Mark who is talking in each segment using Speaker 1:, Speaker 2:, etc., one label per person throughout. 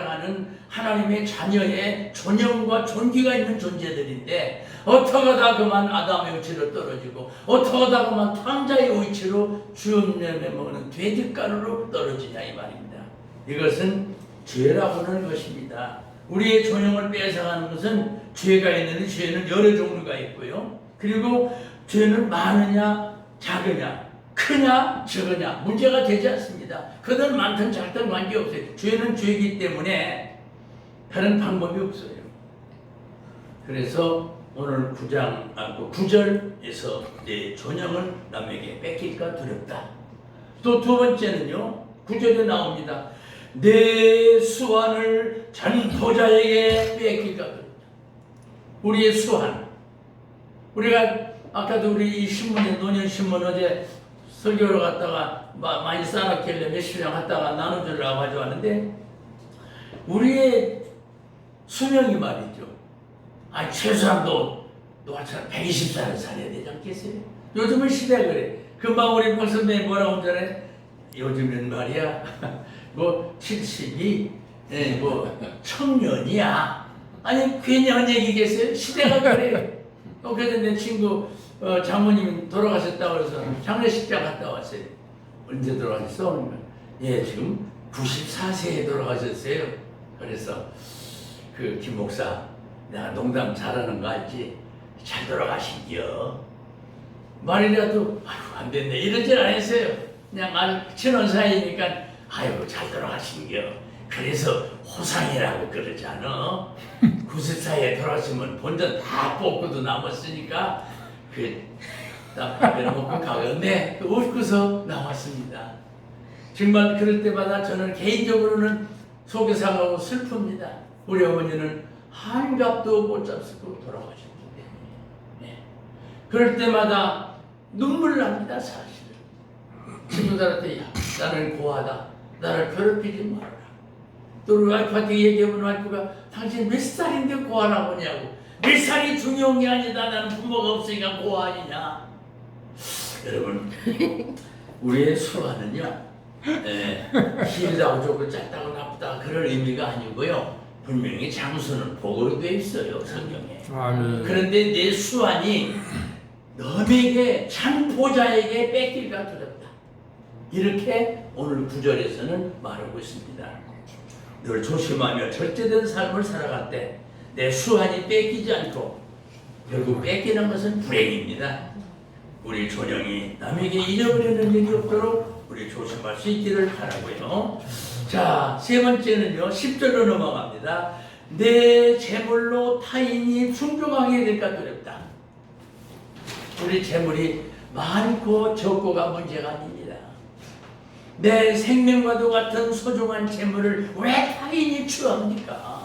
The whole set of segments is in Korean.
Speaker 1: 하는 하나님의 자녀의 존영과 존귀가 있는 존재들인데 어떡하다 그만 아담의 위치로 떨어지고 어떡하다 그만 탕자의 위치로 주염염에 먹는 돼지가루로 떨어지냐 이 말입니다. 이것은 죄라고 하는 것입니다. 우리의 존영을 뺏어가는 것은 죄가 있는데 죄는 여러 종류가 있고요. 그리고 죄는 많으냐 작으냐 크냐 적으냐 문제가 되지 않습니다. 크든 많든 작든 관계없어요. 죄는 죄이기 때문에 다른 방법이 없어요. 그래서 오늘 9절에서 내 존영을 남에게 뺏길까 두렵다. 또 두 번째는요. 9절에 나옵니다. 내 수완을 전포자에게 뺏길까 두렵다. 우리의 수완. 우리가 아까도 우리 이 신문에 노년신문 어제 설교를 갔다가 많이 쌓았길래 몇십 명 갔다가 나눠주려고 가져왔는데 우리의 수명이 말이죠. 최소한도 노아처럼 120살을 살아야 되지 않겠어요? 요즘은 시대가 그래. 금방 우리 박 선배님 뭐라고 하잖아요. 요즘은 말이야 뭐 70이 뭐 청년이야. 아니 괜히 한 얘기겠어요? 시대가 그래요. 그래서 내 친구 장모님이 돌아가셨다고 해서 장례식장 갔다 왔어요. 언제 돌아가셨어? 예, 지금 94세에 돌아가셨어요. 그래서 그 김 목사, 내가 농담 잘하는 거 알지? 잘 돌아가신겨. 말이라도 아이고 안 됐네 이러질 않았어요. 그냥 친한 사이니까 아이고 잘 돌아가신겨. 그래서 호상이라고 그러잖아. 94세에 돌아가시면 본전 다 뽑고도 남았으니까 밥이나 먹고 가겠네. 웃고서 나왔습니다. 정말 그럴 때마다 저는 개인적으로는 속이 상하고 슬픕니다. 우리 어머니는 한갑도 못 잡수고 돌아가셨기 때문에. 네. 그럴 때마다 눈물 납니다. 사실은. 친구들한테 나는 고하다. 나를 괴롭히지 말아라. 또 우리 와이프한테 얘기하면 와이프가 당신 몇 살인데 고하라고 하냐고. 몇 살이 중요한 게 아니다. 나는 부모가 없으니까 고아니냐. 여러분, 우리의 수화는요, 길다고 좁고 짧다고 나쁘다 그런 의미가 아니고요. 분명히 장수는 복으로 되어 있어요, 성경에. 아멘. 그런데 내 수완이 너에게 참보자에게 뺏길까 두렵다. 이렇게 오늘 9절에서는 말하고 있습니다. 늘 조심하며 절제된 삶을 살아갈 때 내 수완이 뺏기지 않고 결국 뺏기는 것은 불행입니다. 우리 존영이 남에게 잃어버리는 일이 없도록 우리 조심할 수 있기를 바라고요. 자, 세 번째는요. 10절로 넘어갑니다. 내 재물로 타인이 충족하게 될까 두렵다. 우리 재물이 많고 적고가 문제가 아닙니다. 내 생명과도 같은 소중한 재물을 왜 타인이 취합니까?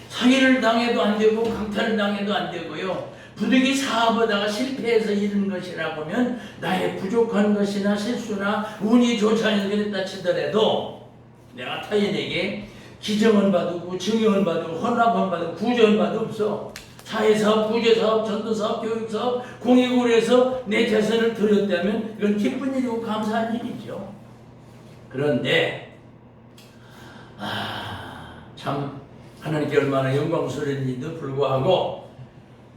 Speaker 1: 사기를 당해도 안 되고 강탈을 당해도 안 되고요. 부득이 사업하다가 실패해서 잃은 것이라고 하면 나의 부족한 것이나 실수나 운이 좋지 않아서 그랬다 치더라도 내가 타인에게 기정은 받고 증여는 받고 헌납은 받고 구제는 받고 없어. 사회사업, 구제사업, 전도사업, 교육사업, 공익으로 내 재산을 드렸다면 이건 기쁜 일이고 감사한 일이죠. 그런데 참 하나님께 얼마나 영광스러운지도 불구하고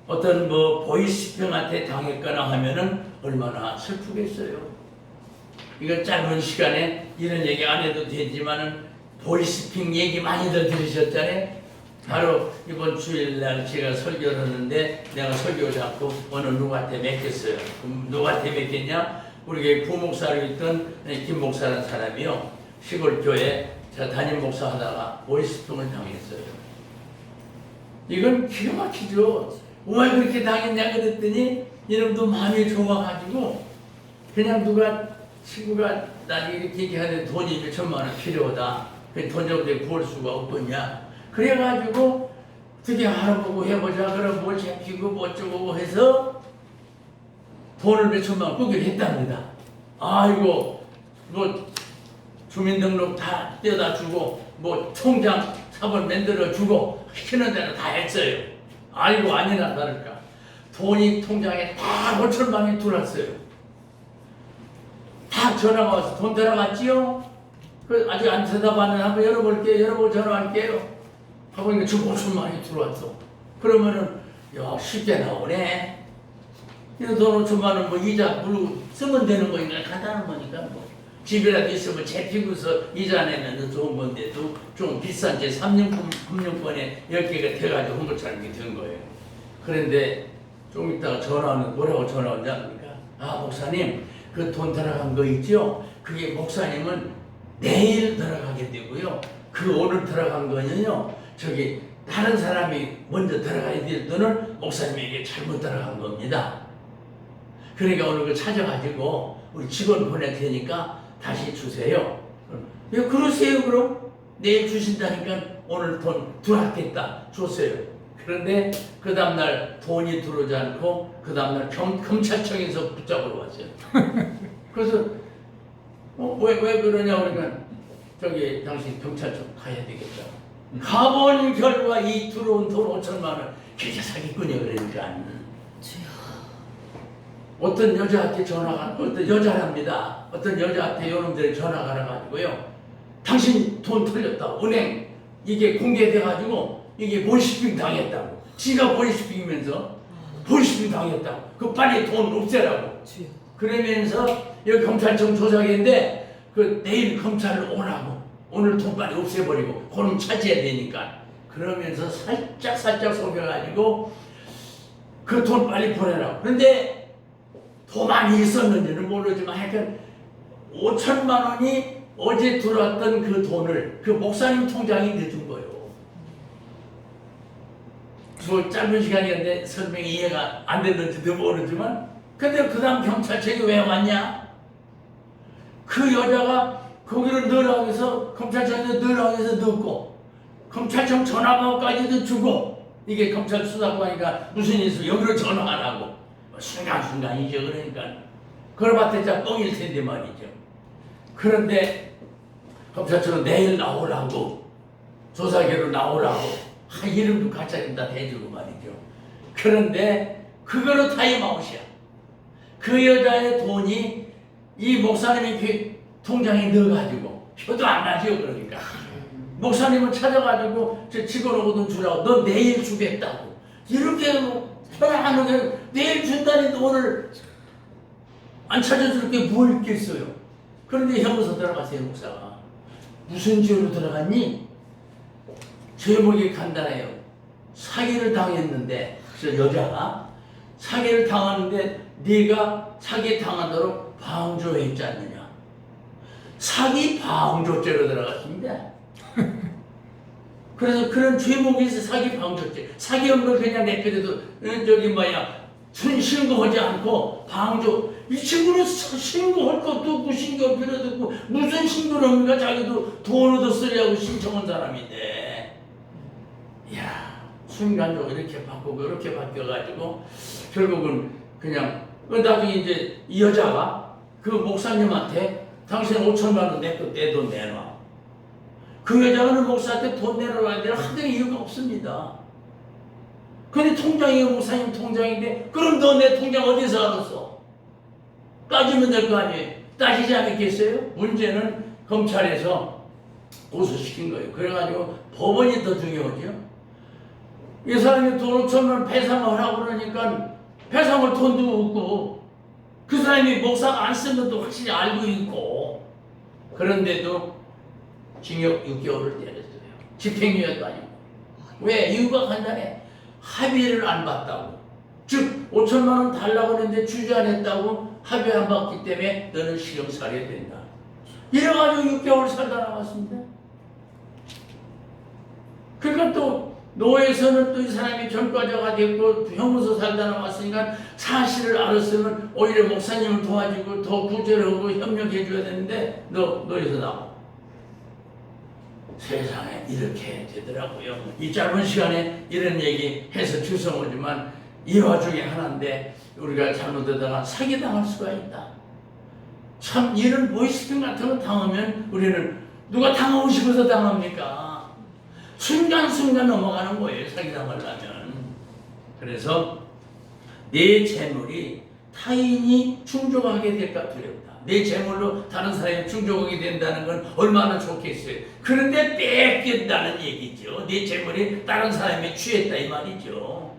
Speaker 1: 어떤 보이스피싱한테 당했거나 하면은 얼마나 슬프겠어요. 이거 짧은 시간에 이런 얘기 안 해도 되지만은 보이스피싱 얘기 많이들 들으셨잖아요. 바로 이번 주일날 제가 설교를 하는데 내가 설교 잡고 어느 누구한테 맡겼어요. 누구한테 맡겼냐? 우리 교회 부목사로 있던 김 목사라는 사람이요. 시골 교회 제가 담임 목사 하다가 보이스피싱을 당했어요. 이건 기가 막히죠. 왜 그렇게 당했냐 그랬더니 이놈도 마음이 좋아가지고 그냥 누가 친구가 나 이렇게 얘기하는데 돈이 몇천만 원 필요하다. 그 돈 정도에 구할 수가 없겠냐. 그래가지고 어떻게 알아보고 해보자. 그럼 뭘 잡히고 뭐 어쩌고 해서 돈을 몇천만 원 꾸기를 했답니다. 아이고 뭐 주민등록 다 떼다 주고 뭐 통장 사본 만들어 주고 시키는 대로 다 했어요. 아이고 아니나 다를까 돈이 통장에 다 5천만 원이 들어왔어요. 다 전화가 와서 돈 들어갔지요? 그 아직 안 대답하는 한번 열어볼게요. 열어보고 전화할게요. 하고 지금 5천만이 들어왔어. 그러면은 야 쉽게 나오네. 돈 5천만원 뭐 이자 물고 쓰면 되는 거니까 간단한 거니까 뭐. 집이라도 있으면 재피고서 이자 내면 좋은 건데도 좀 비싼 게 3년권에 10개가 돼가지고 한 것처럼 이렇게 된 거예요. 그런데 좀 이따가 전화는 뭐라고 전화 온다니까. 아 목사님 그 돈 들어간 거 있죠? 그게 목사님은 내일 들어가게 되고요. 그 오늘 들어간 거는요. 저기 다른 사람이 먼저 들어가야 될 돈을 목사님에게 잘못 들어간 겁니다. 그러니까 오늘 그 찾아가지고 우리 직원 보낼 테니까 다시 주세요. 예, 그러세요 그럼? 내일 주신다니까 오늘 돈 들어왔겠다. 줬어요. 그런데 그 다음날 돈이 들어오지 않고 그 다음날 검찰청에서 붙잡으러 왔어요. 그래서 왜 그러냐 그러니까 저기 당신 경찰청 가야 되겠다. 가본 결과 이 들어온 돈 5천만 원 계좌 사기꾼이야 그러니까. 어떤 여자한테 전화가 어떤 여자랍니다. 어떤 여자한테 요놈들이 전화가 와가지고요. 당신 돈 털렸다고 은행 이게 공개돼가지고 이게 보이스피싱 당했다고. 지가 보이스피싱이면서 보이스피싱 당했다고. 그 빨리 돈 없애라고. 그러면서 여기 경찰청 조사했는데 그 내일 검찰로 오라고. 오늘 돈 빨리 없애버리고 그놈 차지해야 되니까. 그러면서 살짝 속여가지고 그 돈 빨리 보내라고. 그런데 더 많이 있었는지는 모르지만 하여튼 5천만 원이 어제 들어왔던 그 돈을 그 목사님 통장에 내준 거예요. 뭐 짧은 시간이었는데 설명이 이해가 안 됐는지도 모르지만 근데 그 다음 경찰청이 왜 왔냐? 그 여자가 거기를 넣으라고 해서 검찰청에 넣으라고 해서 넣고 검찰청 전화번호까지도 주고 이게 검찰 수사관이니까 무슨 일 있으면 여기로 전화하라고 순간순간이죠. 그러니까 그러봤자 뻥일 텐데 말이죠. 그런데 검찰청은 내일 나오라고 조사계로 나오라고 이름도 가짜다 대주고 말이죠. 그런데 그거로 타임아웃이야. 그 여자의 돈이 이 목사님의 통장에 넣어가지고 표도 안 나죠. 그러니까 목사님은 찾아가지고 저 직원하고 돈 주라고 너 내일 주겠다고 이렇게 편안하게 내일 준다는데 오늘 안 찾아줄 게 뭐 있겠어요. 그런데 형무소 들어가세요. 목사가 무슨 죄로 들어갔니? 제목이 간단해요. 사기를 당했는데 저 여자가 사기를 당하는데 네가 사기 당하도록 방조했지 않느냐. 사기 방조죄로 들어갔습니다. 그래서 그런 죄목이 있어. 사기 방조죄. 사기 없는 걸 그냥 내버려도 저기 신고하지 않고 방조. 이 친구는 신고할 것도 없고 신고할 필요도 없고 무슨 신고를 합니까? 자기도 돈 얻었으려고 신청한 사람인데. 이야 순간적으로 이렇게 바꾸고 이렇게 바뀌어가지고 결국은 그냥 나중에 이제 이 여자가 그 목사님한테 당신 5천만 원 내 돈 내놔. 그 여자는 목사한테 돈 내놓아야 되는 하등 이유가 없습니다. 근데 통장이 목사님 통장인데 그럼 너 내 통장 어디서 알았어? 따지면 될 거 아니에요. 따지지 않겠어요? 문제는 검찰에서 고소시킨 거예요. 그래가지고 법원이 더 중요하죠. 이 사람이 돈 5천만 원 배상을 하고 그러니까 배상을 돈도 없고 그 사람이 목사가 안 쓴 것도 확실히 알고 있고 그런데도 징역 6개월을 때렸어요. 집행유예도 아니고. 왜? 이유가 간단해. 합의를 안 받다고. 즉 5천만 원 달라고 했는데 주지 않았다고 합의 안 받기 때문에 너는 실형 살해야 된다. 이래가지고 6개월 살다 나왔습니다. 그러니까 또 노예에서는 또 이 사람이 전과자가 됐고 형무소 살다 나왔으니까 사실을 알았으면 오히려 목사님을 도와주고 더 구제를 하고 협력해 줘야 되는데 노예에서 나와. 세상에 이렇게 되더라고요. 이 짧은 시간에 이런 얘기 해서 죄송하지만 일화 중에 하나인데 우리가 잘못하다가 사기당할 수가 있다. 참 이런 보이스피싱 같은 거 당하면 우리는 누가 당하고 싶어서 당합니까? 순간순간 넘어가는 거예요. 사기당하려면. 그래서 내 재물이 타인이 충족하게 될까 두렵다. 내 재물로 다른 사람이 충족하게 된다는 건 얼마나 좋겠어요. 그런데 뺏긴다는 얘기죠. 내 재물이 다른 사람이 취했다 이 말이죠.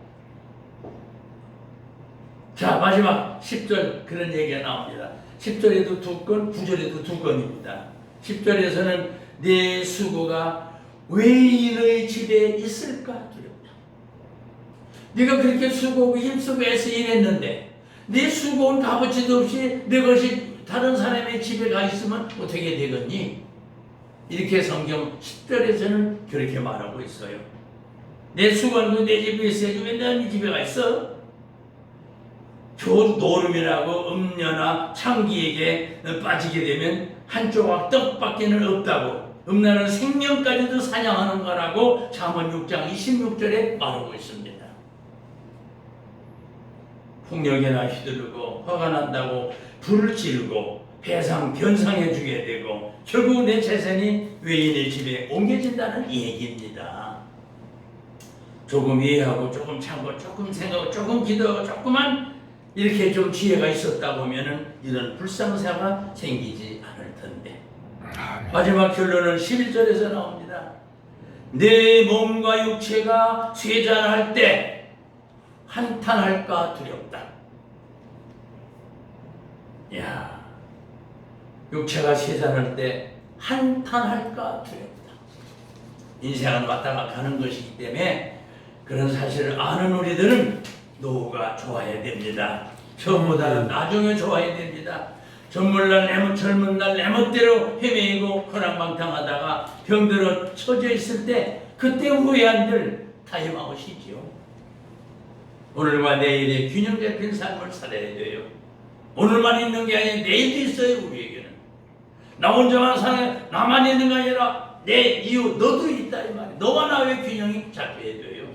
Speaker 1: 자, 마지막 10절 그런 얘기가 나옵니다. 10절에도 2건, 9절에도 2건입니다. 10절에서는 내 수고가 외인의 집에 있을까 두렵다. 네가 그렇게 수고하고 힘쓰고 애써 일했는데 네 수고한 값어치도 없이 내 것이 다른 사람의 집에 가 있으면 어떻게 되겠니? 이렇게 성경 10절에서는 그렇게 말하고 있어요. 내 수고한 거 내 집에 있어야지 왜 네 집에 가 있어? 좋은 노름이라고 음녀나 창기에게 빠지게 되면 한 조각 떡밖에는 없다고, 음란은 생명까지도 사냥하는 거라고 잠언 6장 26절에 말하고 있습니다. 폭력에나 휘두르고 화가 난다고 불을 지르고 배상 변상해 주게 되고 결국 내 재산이 외인의 집에 옮겨진다는 얘기입니다. 조금 이해하고 조금 참고 조금 생각하고 조금 기도하고 조금만 이렇게 좀 지혜가 있었다 보면은 이런 불상사가 생기지 않을 텐데. 마지막 결론은 11절에서 나옵니다. 내 몸과 육체가 쇠잔할 때 한탄할까 두렵다. 야, 육체가 쇠잔할 때 한탄할까 두렵다. 인생은 왔다가 가는 것이기 때문에 그런 사실을 아는 우리들은 노후가 좋아야 됩니다. 처음보다는 나중에 좋아야 됩니다. 젊은 날 내 멋대로 헤매이고 허랑방탕하다가 병들어 처져 있을 때 그때 후회한들 타임아웃이지요. 오늘과 내일의 균형 잡힌 삶을 살아야 돼요. 오늘만 있는 게 아니라 내일도 있어요. 우리에게는 나 혼자만 사는, 나만 있는 게 아니라 내 이웃 너도 있다 이 말이에요. 너와 나의 균형이 잡혀야 돼요.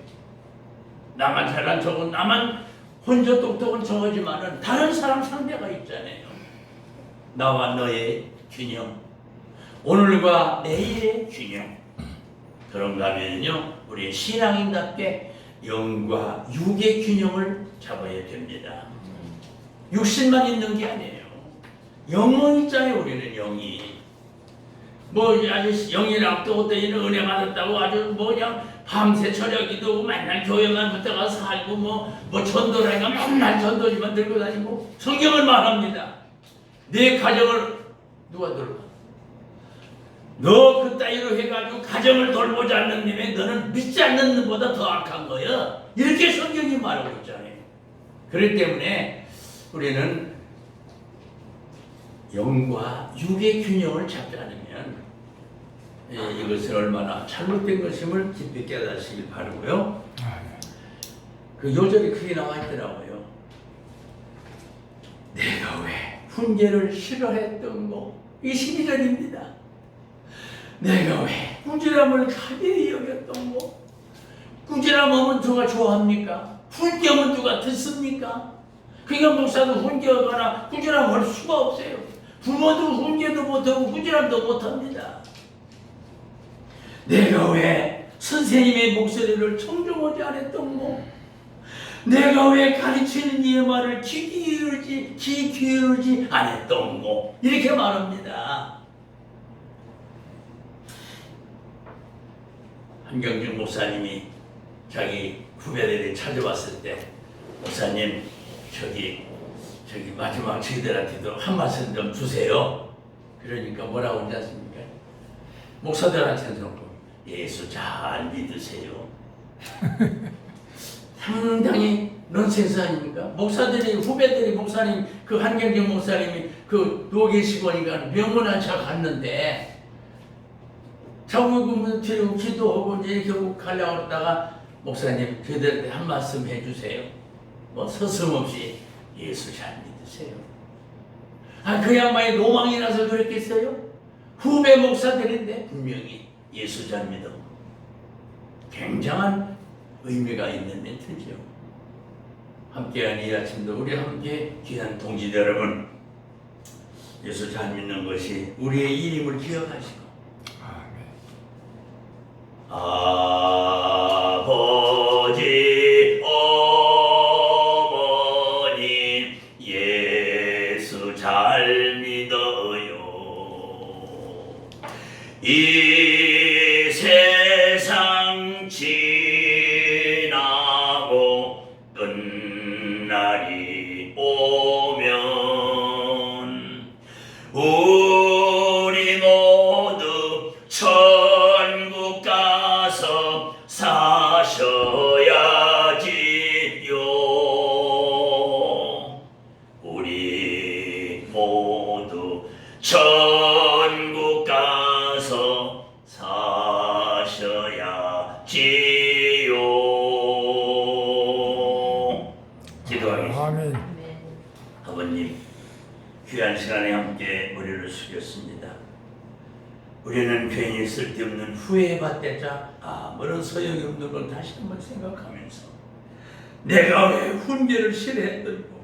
Speaker 1: 나만 잘난 척은, 나만 혼자 똑똑한 척하지만은 다른 사람 상대가 있잖아요. 나와 너의 균형, 오늘과 내일의 균형. 그런가 하면요, 우리 신앙인답게 영과 육의 균형을 잡아야 됩니다. 육신만 있는 게 아니에요. 영은 있잖아요. 우리는 영이 뭐 아주 영일 앞두고 때는 은혜 받았다고 아주 뭐 그냥 밤새 저녁 기도하고 맨날 교회만 붙어가 살고 뭐 전도라니까 맨날 전도지만 들고 다니고. 성경을 말합니다. 내 가정을 누가 돌봐? 너 그따위로 해가지고 가정을 돌보지 않는 님에 너는 믿지 않는 놈보다 더 악한 거야. 이렇게 성경이 말하고 있잖아요. 그렇기 때문에 우리는 영과 육의 균형을 잡지 않으면 이것은 얼마나 잘못된 것임을 깊이 깨닫으시길 바라고요. 그 요절이 크게 나와 있더라고요. 내가 왜 훈계를 싫어했던 거, 이 12절입니다. 내가 왜 꾸지람을 가벼이 여겼던 거. 꾸지람하면 누가 좋아합니까? 훈계하면 누가 듣습니까? 그러니까 목사도 훈계하거나 꾸지람할 수가 없어요. 부모도 훈계도 못하고 꾸지람도 못합니다. 내가 왜 선생님의 목소리를 청종하지 않았던 거. 내가 왜 가르치는 이의 말을 귀 기울이지 않았던 거. 이렇게 말합니다. 한경준 목사님이 자기 후배들이 찾아왔을 때, 목사님 저기 마지막 저희들한테도 한 말씀 좀 주세요. 그러니까 뭐라고 하지 않습니까? 목사들한테는 예수 잘 믿으세요. 상당히 넌센스 아닙니까? 목사들이, 후배들이 목사님, 그 한경준 목사님이 그 누워 계시고 하니까 명문한 차 갔는데 자고 드리고 기도하고 이제 이렇게 가려고 그러다가 목사님 저희들한테 한 말씀 해주세요. 뭐 서슴없이 예수 잘 믿으세요. 그 양반이 로망이 나서 그랬겠어요? 후배 목사들인데 분명히 예수 잘 믿어. 굉장한 의미가 있는 멘트죠. 함께한 이 아침도 우리 함께 귀한 동지들 여러분, 예수 잘 믿는 것이 우리의 일임을 기억하시고, 아버지 어머니 예수 잘 믿어 천국 가서 사셔야지요. 기도하겠습니다.
Speaker 2: 아멘.
Speaker 1: 아버님, 귀한 시간에 함께 머리를 숙였습니다. 우리는 괜히 쓸데없는 후회받대자 아무런 소용이 없는 걸 다시 한번 생각하면서 내가 왜 훈계를 실했던고,